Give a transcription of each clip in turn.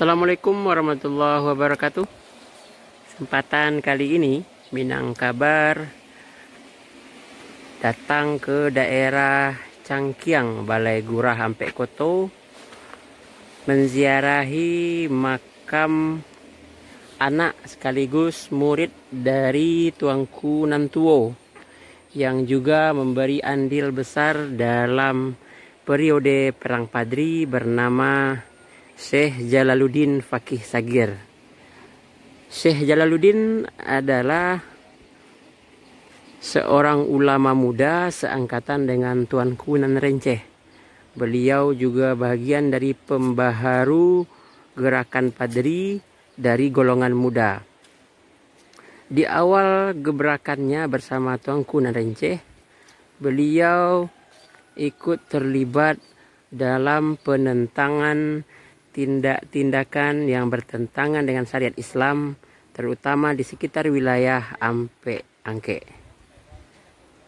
Assalamualaikum warahmatullahi wabarakatuh. Kesempatan kali ini Minangkabar datang ke daerah Cangkiang, Balai Gurah Ampek Koto, menziarahi makam anak sekaligus murid dari Tuanku Nantuo yang juga memberi andil besar dalam periode Perang Padri bernama Syekh Jalaluddin Fakih Sagir. Syekh Jalaluddin adalah seorang ulama muda seangkatan dengan Tuanku Nan Renceh. Beliau juga bagian dari pembaharu gerakan Padri dari golongan muda. Di awal gebrakannya bersama Tuanku Nan Renceh, beliau ikut terlibat dalam penentangan tindakan yang bertentangan dengan syariat Islam, terutama di sekitar wilayah Ampek Angke.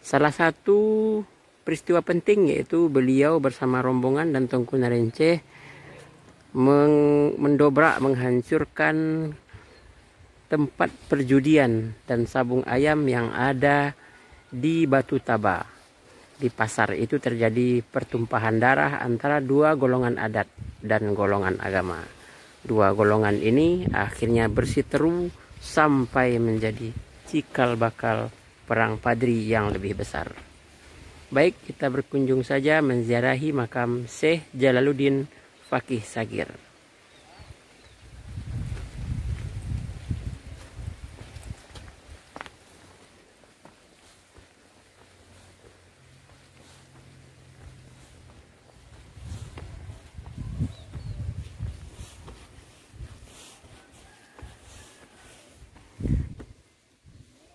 Salah satu peristiwa penting yaitu beliau bersama rombongan dan Tuanku Nan Renceh mendobrak, menghancurkan tempat perjudian dan sabung ayam yang ada di Batu Taba. Di pasar itu terjadi pertumpahan darah antara dua golongan adat dan golongan agama. Dua golongan ini akhirnya berseteru sampai menjadi cikal bakal perang Padri yang lebih besar. Baik, kita berkunjung saja menziarahi makam Syekh Jalaluddin Fakih Sagir.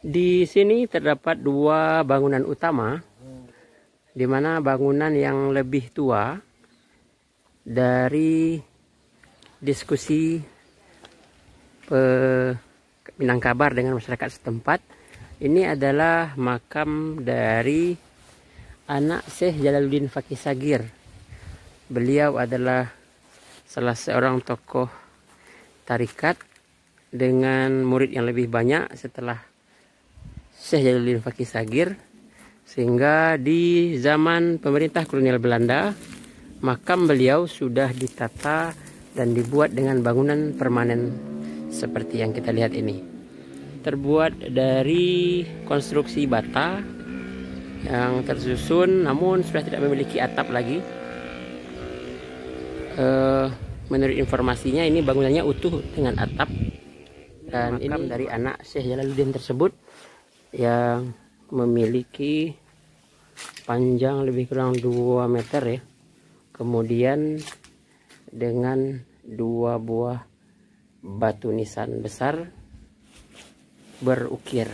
Di sini terdapat dua bangunan utama, di mana bangunan yang lebih tua dari diskusi Minangkabar dengan masyarakat setempat. Ini adalah makam dari anak Syekh Jalaluddin Fakih Sagir. Beliau adalah salah seorang tokoh tarikat dengan murid yang lebih banyak setelah Syekh Jalaluddin Fakih Sagir, sehingga di zaman pemerintah kolonial Belanda makam beliau sudah ditata dan dibuat dengan bangunan permanen seperti yang kita lihat ini. Terbuat dari konstruksi bata yang tersusun namun sudah tidak memiliki atap lagi. Menurut informasinya ini bangunannya utuh dengan atap, dan makam ini dari anak Syekh Jalaluddin tersebut yang memiliki panjang lebih kurang 2 meter ya. Kemudian dengan 2 buah batu nisan besar berukir.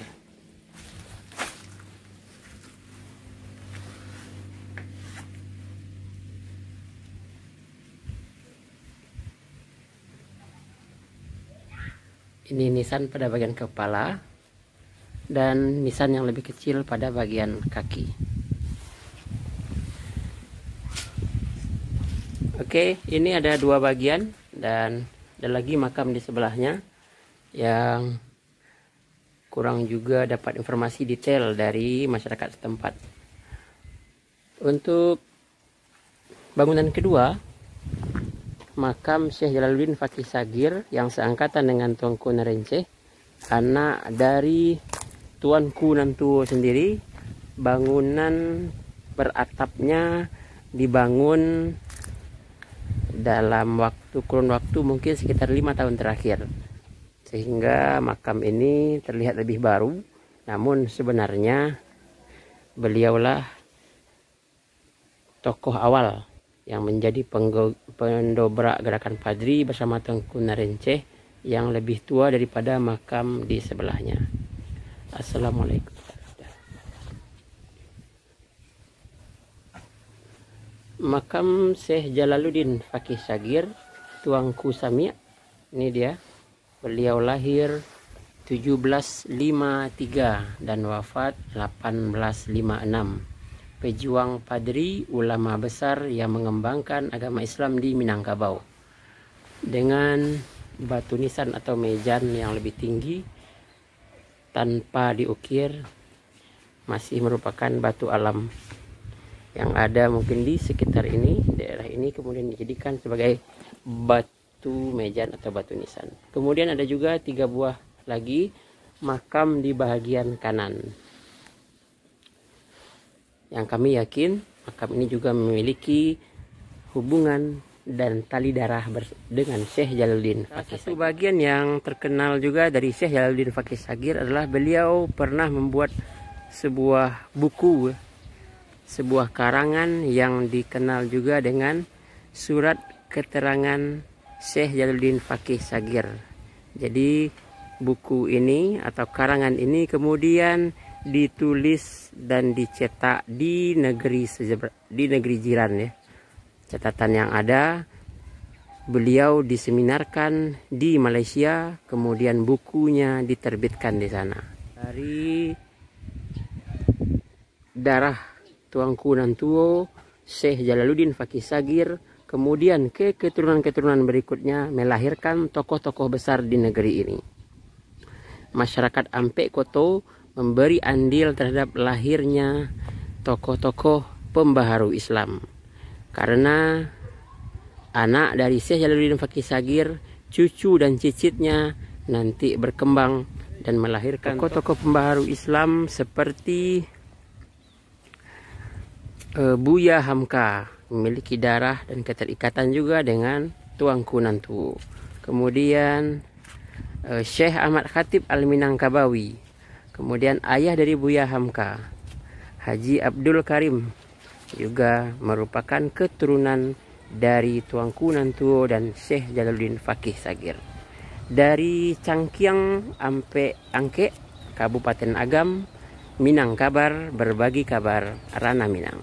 Ini nisan pada bagian kepala dan nisan yang lebih kecil pada bagian kaki. Oke, ini ada 2 bagian dan ada lagi makam di sebelahnya yang kurang juga dapat informasi detail dari masyarakat setempat. Untuk bangunan kedua, makam Syekh Jalaluddin Fakih Sagir yang seangkatan dengan Tuanku Nan Renceh, anak dari Tuanku Nantuo sendiri. Bangunan beratapnya dibangun dalam kurun waktu mungkin sekitar 5 tahun terakhir, sehingga makam ini terlihat lebih baru. Namun sebenarnya beliaulah tokoh awal yang menjadi pendobrak gerakan Padri bersama Tuanku Nan Renceh yang lebih tua daripada makam di sebelahnya. Assalamualaikum. Makam Syekh Jalaluddin Fakih Sagir, Tuanku Sami', ini dia. Beliau lahir 1753 dan wafat 1856. Pejuang Padri, ulama besar yang mengembangkan agama Islam di Minangkabau. dengan batu nisan atau mejan yang lebih tinggi tanpa diukir, masih merupakan batu alam yang ada mungkin di sekitar ini, daerah ini, kemudian dijadikan sebagai batu mejan atau batu nisan. Kemudian ada juga 3 buah lagi makam di bagian kanan, yang kami yakin makam ini juga memiliki hubungan dan tali darah dengan Syekh Jalaluddin Fakih Sagir. Satu bagian yang terkenal juga dari Syekh Jalaluddin Fakih Sagir adalah beliau pernah membuat sebuah buku, sebuah karangan yang dikenal juga dengan Surat Keterangan Syekh Jalaluddin Fakih Sagir. Jadi buku ini atau karangan ini kemudian ditulis dan dicetak di negeri jiran ya. Catatan yang ada, beliau diseminarkan di Malaysia, kemudian bukunya diterbitkan di sana. Dari darah Tuanku Nantuo, Syekh Jalaluddin Fakih Sagir, kemudian ke keturunan-keturunan berikutnya melahirkan tokoh-tokoh besar di negeri ini. Masyarakat Ampek Koto memberi andil terhadap lahirnya tokoh-tokoh pembaharu Islam. Karena anak dari Syekh Jalaluddin Fakih Sagir, cucu dan cicitnya nanti berkembang dan melahirkan tokoh-tokoh pembaharu Islam seperti Buya Hamka, memiliki darah dan keterikatan juga dengan Tuanku Nantuo. Kemudian Syekh Ahmad Khatib Al-Minangkabawi. Kemudian ayah dari Buya Hamka, Haji Abdul Karim, juga merupakan keturunan dari Tuanku Nantuo dan Syekh Jalaluddin Fakih Sagir. Dari Cangkiang Ampek Angke, Kabupaten Agam, Minangkabar, berbagi kabar Rana Minang.